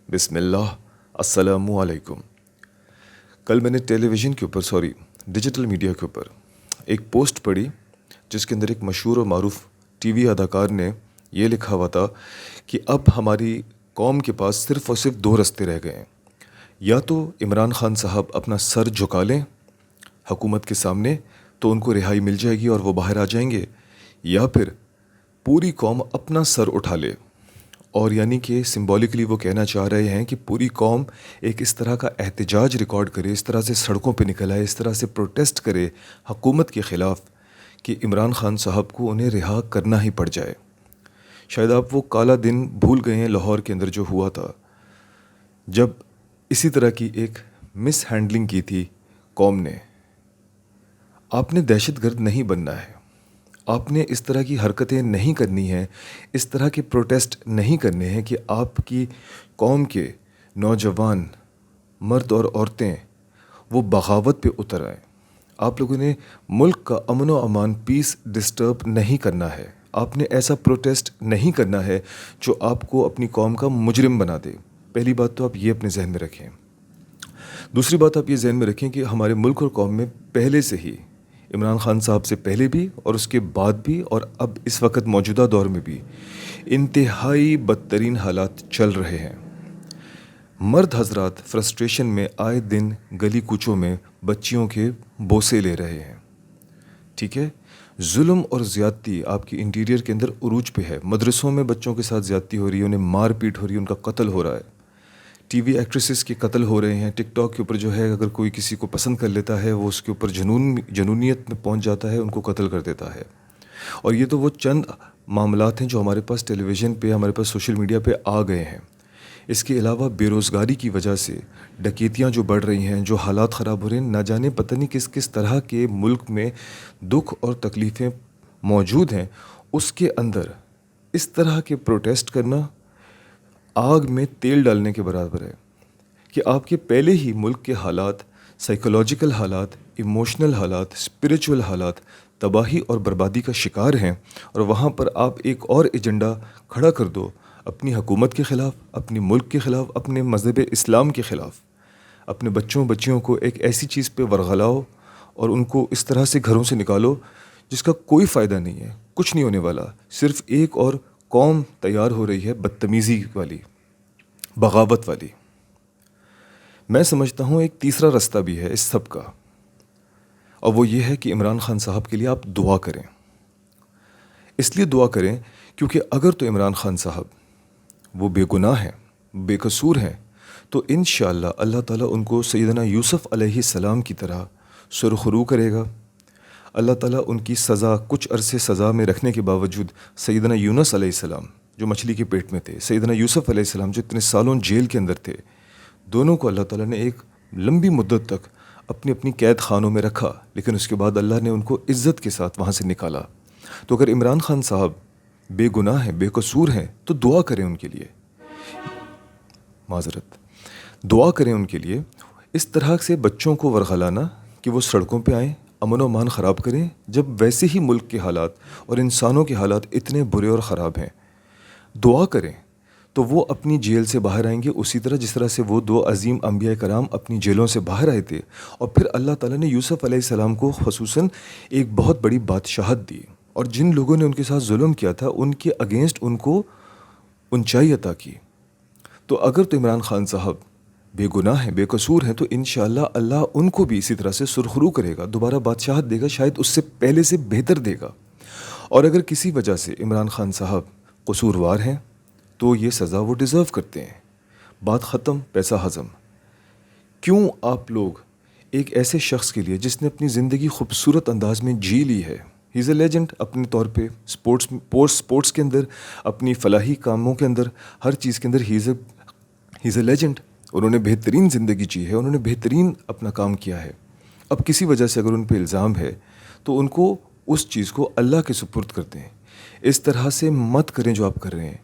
بسم اللہ السلام علیکم۔ کل میں نے ٹیلی ویژن کے اوپر ڈیجیٹل میڈیا کے اوپر ایک پوسٹ پڑھی جس کے اندر ایک مشہور و معروف ٹی وی اداکار نے یہ لکھا ہوا تھا کہ اب ہماری قوم کے پاس صرف اور صرف دو رستے رہ گئے ہیں، یا تو عمران خان صاحب اپنا سر جھکا لیں حکومت کے سامنے تو ان کو رہائی مل جائے گی اور وہ باہر آ جائیں گے، یا پھر پوری قوم اپنا سر اٹھا لے۔ اور یعنی کہ سمبولکلی وہ کہنا چاہ رہے ہیں کہ پوری قوم ایک اس طرح کا احتجاج ریکارڈ کرے، اس طرح سے سڑکوں پہ نکل آئے، اس طرح سے پروٹیسٹ کرے حکومت کے خلاف کہ عمران خان صاحب کو انہیں رہا کرنا ہی پڑ جائے۔ شاید آپ وہ کالا دن بھول گئے ہیں لاہور کے اندر جو ہوا تھا، جب اسی طرح کی ایک مس ہینڈلنگ کی تھی قوم نے۔ آپ نے دہشت گرد نہیں بننا ہے، آپ نے اس طرح کی حرکتیں نہیں کرنی ہیں، اس طرح کے پروٹیسٹ نہیں کرنے ہیں کہ آپ کی قوم کے نوجوان مرد اور عورتیں وہ بغاوت پہ اتر آئیں۔ آپ لوگوں نے ملک کا امن و امان، پیس ڈسٹرب نہیں کرنا ہے، آپ نے ایسا پروٹیسٹ نہیں کرنا ہے جو آپ کو اپنی قوم کا مجرم بنا دے۔ پہلی بات تو آپ یہ اپنے ذہن میں رکھیں۔ دوسری بات آپ یہ ذہن میں رکھیں کہ ہمارے ملک اور قوم میں پہلے سے ہی عمران خان صاحب سے پہلے بھی اور اس کے بعد بھی اور اب اس وقت موجودہ دور میں بھی انتہائی بدترین حالات چل رہے ہیں۔ مرد حضرات فرسٹریشن میں آئے دن گلی کوچوں میں بچیوں کے بوسے لے رہے ہیں، ٹھیک ہے؟ ظلم اور زیادتی آپ کی انٹیریئر کے اندر عروج پہ ہے۔ مدرسوں میں بچوں کے ساتھ زیادتی ہو رہی ہے، انہیں مار پیٹ ہو رہی ہے، ان کا قتل ہو رہا ہے۔ ٹی وی ایکٹریسز کے قتل ہو رہے ہیں۔ ٹک ٹاک کے اوپر جو ہے اگر کوئی کسی کو پسند کر لیتا ہے وہ اس کے اوپر جنونیت میں پہنچ جاتا ہے، ان کو قتل کر دیتا ہے۔ اور یہ تو وہ چند معاملات ہیں جو ہمارے پاس ٹیلی ویژن پہ، ہمارے پاس سوشل میڈیا پہ آ گئے ہیں۔ اس کے علاوہ بے روزگاری کی وجہ سے ڈکیتیاں جو بڑھ رہی ہیں، جو حالات خراب ہو رہے ہیں، نہ جانے پتہ نہیں کس کس طرح کے ملک میں دکھ اور تکلیفیں موجود ہیں، اس کے اندر اس طرح کے پروٹیسٹ کرنا آگ میں تیل ڈالنے کے برابر ہے کہ آپ کے پہلے ہی ملک کے حالات، سائیکولوجیکل حالات، ایموشنل حالات، اسپریچول حالات تباہی اور بربادی کا شکار ہیں، اور وہاں پر آپ ایک اور ایجنڈا کھڑا کر دو اپنی حکومت کے خلاف، اپنی ملک کے خلاف، اپنے مذہب اسلام کے خلاف۔ اپنے بچیوں کو ایک ایسی چیز پہ ورغلاؤ اور ان کو اس طرح سے گھروں سے نکالو جس کا کوئی فائدہ نہیں ہے، کچھ نہیں ہونے والا، صرف ایک اور قوم تیار ہو رہی ہے بدتمیزی والی، بغاوت والی۔ میں سمجھتا ہوں ایک تیسرا رستہ بھی ہے اس سب کا، اور وہ یہ ہے کہ عمران خان صاحب کے لیے آپ دعا کریں۔ اس لیے دعا کریں کیونکہ اگر تو عمران خان صاحب وہ بے گناہ ہیں، بے قصور ہیں، تو انشاءاللہ اللہ تعالیٰ ان کو سیدنا یوسف علیہ السلام کی طرح سرخرو کرے گا۔ اللہ تعالیٰ ان کی سزا کچھ عرصے سزا میں رکھنے کے باوجود سیدنا یونس علیہ السلام جو مچھلی کے پیٹ میں تھے، سیدنا یوسف علیہ السلام جو اتنے سالوں جیل کے اندر تھے، دونوں کو اللہ تعالیٰ نے ایک لمبی مدت تک اپنی اپنی قید خانوں میں رکھا، لیکن اس کے بعد اللہ نے ان کو عزت کے ساتھ وہاں سے نکالا۔ تو اگر عمران خان صاحب بے گناہ ہیں، بے قصور ہیں، تو دعا کریں ان کے لیے، معذرت، دعا کریں ان کے لیے۔ اس طرح سے بچوں کو ورغلانا کہ وہ سڑکوں پہ آئیں، امن و امان خراب کریں، جب ویسے ہی ملک کے حالات اور انسانوں کے حالات اتنے برے اور خراب ہیں، دعا کریں تو وہ اپنی جیل سے باہر آئیں گے اسی طرح جس طرح سے وہ دو عظیم انبیاء کرام اپنی جیلوں سے باہر آئے تھے۔ اور پھر اللہ تعالیٰ نے یوسف علیہ السلام کو خصوصاً ایک بہت بڑی بادشاہت دی، اور جن لوگوں نے ان کے ساتھ ظلم کیا تھا ان کے اگینسٹ ان کو اونچائی عطا کی۔ تو اگر تو عمران خان صاحب بے گناہ ہیں، بے قصور ہیں، تو انشاءاللہ اللہ ان کو بھی اسی طرح سے سرخرو کرے گا، دوبارہ بادشاہت دے گا، شاید اس سے پہلے سے بہتر دے گا۔ اور اگر کسی وجہ سے عمران خان صاحب قصوروار ہیں تو یہ سزا وہ ڈیزرو کرتے ہیں۔ بات ختم، پیسہ ہضم۔ کیوں آپ لوگ ایک ایسے شخص کے لیے جس نے اپنی زندگی خوبصورت انداز میں جی لی ہے، ہی از اے لیجنڈ اپنے طور پہ، سپورٹس کے اندر، اپنی فلاحی کاموں کے اندر، ہر چیز کے اندر ہی از اے لیجنڈ، انہوں نے بہترین زندگی جی ہے، انہوں نے بہترین اپنا کام کیا ہے۔ اب کسی وجہ سے اگر ان پہ الزام ہے تو ان کو اس چیز کو اللہ کے سپرد کر دیں۔ اس طرح سے مت کریں جو آپ کر رہے ہیں۔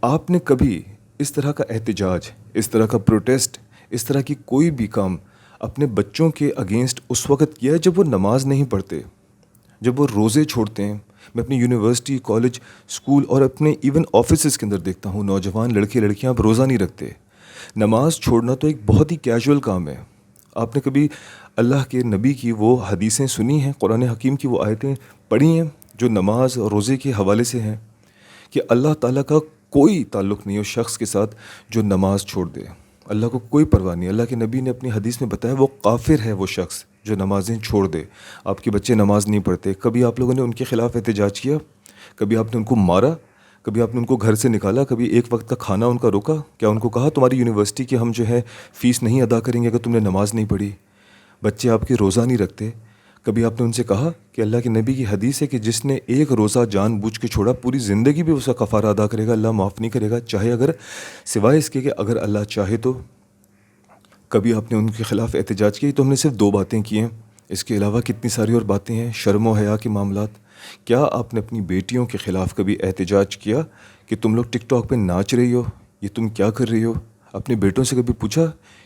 آپ نے کبھی اس طرح کا احتجاج، اس طرح کا پروٹیسٹ، اس طرح کی کوئی بھی کام اپنے بچوں کے اگینسٹ اس وقت کیا ہے جب وہ نماز نہیں پڑھتے، جب وہ روزے چھوڑتے ہیں؟ میں اپنی یونیورسٹی، کالج، اسکول اور اپنے ایون آفیسز کے اندر دیکھتا ہوں نوجوان لڑکے لڑکیاں اب روزہ نہیں رکھتے، نماز چھوڑنا تو ایک بہت ہی کیجول کام ہے. آپ نے کبھی اللہ کے نبی کی وہ حدیثیں سنی ہیں, قرآن حکیم کی وہ آیتیں پڑھی ہیں جو نماز اور روزے کے حوالے سے ہیں, کہ اللہ تعالیٰ کا کوئی تعلق نہیں اس شخص کے ساتھ جو نماز چھوڑ دے. اللہ کو کوئی پرواہ نہیں. اللہ کے نبی نے اپنی حدیث میں بتایا وہ کافر ہے وہ شخص جو نمازیں چھوڑ دے. آپ کے بچے نماز نہیں پڑھتے, کبھی آپ لوگوں نے ان کے خلاف احتجاج کیا؟ کبھی آپ نے ان کو مارا؟ کبھی آپ نے ان کو گھر سے نکالا؟ کبھی ایک وقت کا کھانا ان کا روکا؟ کیا ان کو کہا تمہاری یونیورسٹی کی ہم جو ہے فیس نہیں ادا کریں گے اگر تم نے نماز نہیں پڑھی؟ بچے آپ کے روزہ نہیں رکھتے, کبھی آپ نے ان سے کہا کہ اللہ کے نبی کی حدیث ہے کہ جس نے ایک روزہ جان بوجھ کے چھوڑا پوری زندگی بھی اس کا کفارہ ادا کرے گا, اللہ معاف نہیں کرے گا, چاہے اگر سوائے اس کے کہ اگر اللہ چاہے تو. کبھی آپ نے ان کے خلاف احتجاج کیا؟ تو ہم نے صرف 2 باتیں کی ہیں, اس کے علاوہ کتنی ساری اور باتیں ہیں, شرم و حیا کے معاملات. کیا آپ نے اپنی بیٹیوں کے خلاف کبھی احتجاج کیا کہ تم لوگ ٹک ٹاک پہ ناچ رہی ہو, یہ تم کیا کر رہی ہو؟ اپنے بیٹوں سے کبھی پوچھا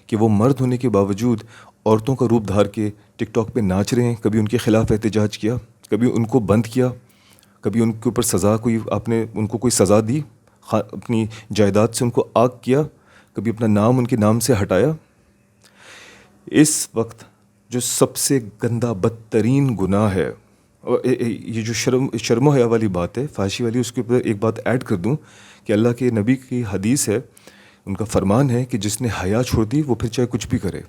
کہ وہ مرد ہونے کے باوجود عورتوں کا روپ دھار کے ٹک ٹاک پہ ناچ رہے ہیں؟ کبھی ان کے خلاف احتجاج کیا؟ کبھی ان کو بند کیا؟ کبھی ان کے اوپر سزا کوئی آپ نے ان کو کوئی سزا دی, اپنی جائیداد سے ان کو آگ کیا؟ کبھی اپنا نام ان کے نام سے ہٹایا؟ اس وقت جو سب سے گندا بدترین گناہ ہے, اور یہ جو شرم و حیا والی بات ہے, فحاشی والی, اس کے اوپر ایک بات ایڈ کر دوں کہ اللہ کے نبی کی حدیث ہے, ان کا فرمان ہے کہ جس نے حیا چھوڑ دی وہ پھر چاہے کچھ بھی کرے.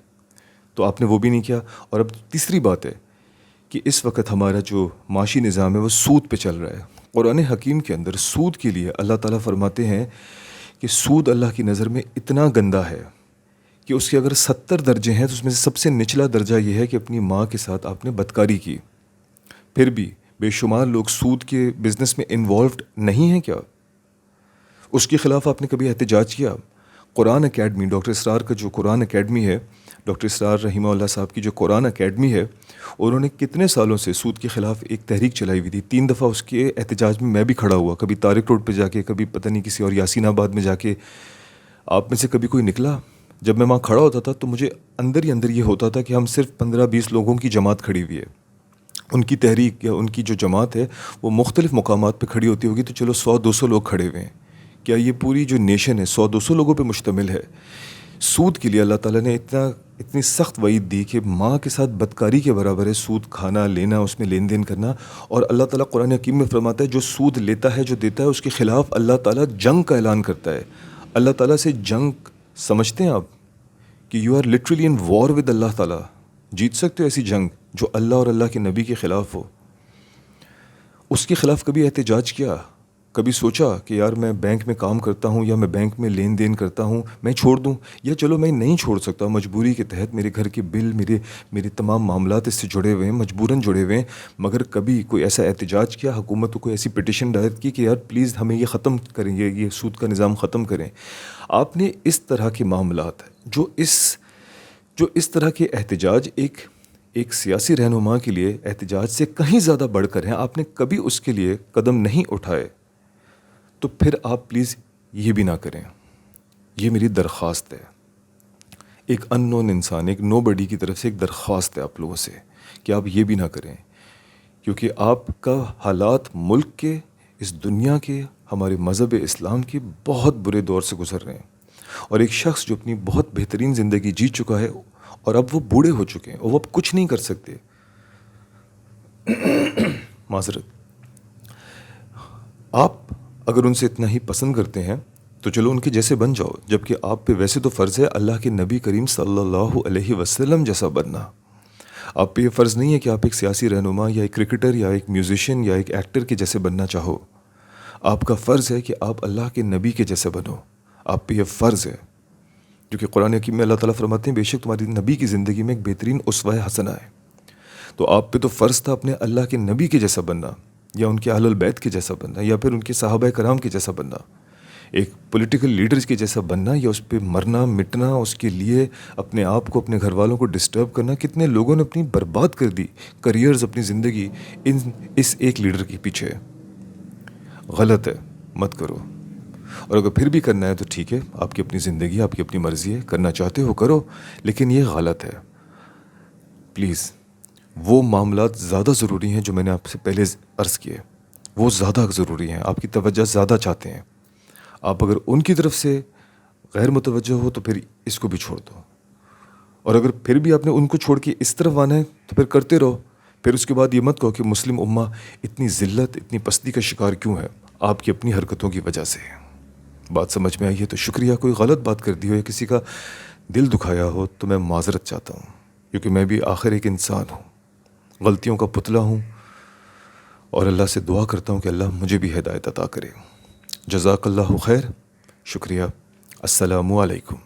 تو آپ نے وہ بھی نہیں کیا. اور اب تیسری بات ہے کہ اس وقت ہمارا جو معاشی نظام ہے وہ سود پہ چل رہا ہے. قرآن حکیم کے اندر سود کے لیے اللہ تعالیٰ فرماتے ہیں کہ سود اللہ کی نظر میں اتنا گندا ہے کہ اس کے اگر 70 درجے ہیں تو اس میں سے سب سے نچلا درجہ یہ ہے کہ اپنی ماں کے ساتھ آپ نے بدکاری کی. پھر بھی بے شمار لوگ سود کے بزنس میں انوالوڈ نہیں ہیں کیا؟ اس کے خلاف آپ نے کبھی احتجاج کیا؟ قرآن اکیڈمی, ڈاکٹر اسرار کا جو قرآن اکیڈمی ہے, ڈاکٹر اسرار رحمہ اللہ صاحب کی جو قرآن اکیڈمی ہے, انہوں نے کتنے سالوں سے سود کے خلاف ایک تحریک چلائی ہوئی تھی. 3 دفعہ اس کے احتجاج میں بھی کھڑا ہوا, کبھی طارق روڈ پہ جا کے, کبھی پتہ نہیں کسی اور یاسین آباد میں جا کے. آپ میں سے کبھی کوئی نکلا؟ جب میں وہاں کھڑا ہوتا تھا تو مجھے اندر ہی اندر یہ ہوتا تھا کہ ہم صرف 15-20 لوگوں کی جماعت کھڑی ہوئی ہے. ان کی تحریک یا ان کی جو جماعت ہے وہ مختلف مقامات پہ کھڑی ہوتی ہوگی تو چلو 100-200 لوگ کھڑے ہوئے ہیں. کیا یہ پوری جو نیشن ہے 100-200 لوگوں پہ مشتمل ہے؟ سود کے لیے اللہ تعالیٰ نے اتنی سخت وعید دی کہ ماں کے ساتھ بدکاری کے برابر ہے سود کھانا, لینا, اس میں لین دین کرنا. اور اللہ تعالیٰ قرآن حکیم میں فرماتا ہے جو سود لیتا ہے, جو دیتا ہے, اس کے خلاف اللہ تعالیٰ جنگ کا اعلان کرتا ہے. اللہ تعالیٰ سے جنگ سمجھتے ہیں آپ کہ you are literally in war with اللہ تعالیٰ. جیت سکتے ہو ایسی جنگ جو اللہ اور اللہ کے نبی کے خلاف ہو. اس کے خلاف کبھی احتجاج کیا؟ کبھی سوچا کہ یار میں بینک میں کام کرتا ہوں یا میں بینک میں لین دین کرتا ہوں, میں چھوڑ دوں, یا چلو میں نہیں چھوڑ سکتا, مجبوری کے تحت میرے گھر کے بل, میرے تمام معاملات اس سے جڑے ہوئے ہیں, مجبوراً جڑے ہوئے ہیں. مگر کبھی کوئی ایسا احتجاج کیا, حکومت کو کوئی ایسی پٹیشن دائر کی کہ یار پلیز ہمیں یہ ختم کریں, یہ سود کا نظام ختم کریں؟ آپ نے اس طرح کے معاملات جو اس طرح کے احتجاج ایک سیاسی رہنما کے لیے احتجاج سے کہیں زیادہ بڑھ کر ہیں, آپ نے کبھی اس کے لیے قدم نہیں اٹھائے, تو پھر آپ پلیز یہ بھی نہ کریں. یہ میری درخواست ہے, ایک ان نون انسان, ایک نو بڈی کی طرف سے ایک درخواست ہے آپ لوگوں سے کہ آپ یہ بھی نہ کریں, کیونکہ آپ کا حالات ملک کے, اس دنیا کے, ہمارے مذہب اسلام کے بہت برے دور سے گزر رہے ہیں. اور ایک شخص جو اپنی بہت بہترین زندگی جی چکا ہے اور اب وہ بوڑھے ہو چکے ہیں اور وہ اب کچھ نہیں کر سکتے, معذرت, آپ اگر ان سے اتنا ہی پسند کرتے ہیں تو چلو ان کے جیسے بن جاؤ, جبکہ آپ پہ ویسے تو فرض ہے اللہ کے نبی کریم صلی اللہ علیہ وسلم جیسا بننا. آپ پہ یہ فرض نہیں ہے کہ آپ ایک سیاسی رہنما یا ایک کرکٹر یا ایک میوزیشین یا ایک ایکٹر کے جیسے بننا چاہو. آپ کا فرض ہے کہ آپ اللہ کے نبی کے جیسے بنو. آپ پہ یہ فرض ہے, کیونکہ قرآن حکیم میں اللہ تعالیٰ فرماتے ہیں بے شک تمہاری نبی کی زندگی میں ایک بہترین اسوہ حسنہ ہے. تو آپ پہ تو فرض تھا اپنے اللہ کے نبی کے جیسا بننا, یا ان کے اہل البیت کے جیسا بننا, یا پھر ان کے صحابہ کرام کے جیسا بننا, ایک پولیٹیکل لیڈرز کے جیسا بننا, یا اس پہ مرنا مٹنا, اس کے لیے اپنے آپ کو, اپنے گھر والوں کو ڈسٹرب کرنا. کتنے لوگوں نے اپنی برباد کر دی کریئرز, اپنی زندگی اس ایک لیڈر کے پیچھے. غلط ہے, مت کرو. اور اگر پھر بھی کرنا ہے تو ٹھیک ہے, آپ کی اپنی زندگی, آپ کی اپنی مرضی ہے, کرنا چاہتے ہو کرو, لیکن یہ غلط ہے. پلیز وہ معاملات زیادہ ضروری ہیں جو میں نے آپ سے پہلے عرض کیے, وہ زیادہ ضروری ہیں, آپ کی توجہ زیادہ چاہتے ہیں. آپ اگر ان کی طرف سے غیر متوجہ ہو تو پھر اس کو بھی چھوڑ دو، اور اگر پھر بھی آپ نے ان کو چھوڑ کے اس طرف آنا ہے تو پھر کرتے رہو. پھر اس کے بعد یہ مت کہو کہ مسلم امہ اتنی ذلت اتنی پستی کا شکار کیوں ہے، آپ کی اپنی حرکتوں کی وجہ سے. بات سمجھ میں آئی ہے تو شکریہ. کوئی غلط بات کر دی ہو یا کسی کا دل دکھایا ہو تو میں معذرت چاہتا ہوں، کیونکہ میں بھی آخر ایک انسان ہوں، غلطیوں کا پتلا ہوں، اور اللہ سے دعا کرتا ہوں کہ اللہ مجھے بھی ہدایت عطا کرے. جزاک اللہ خیر. شکریہ. السلام علیکم.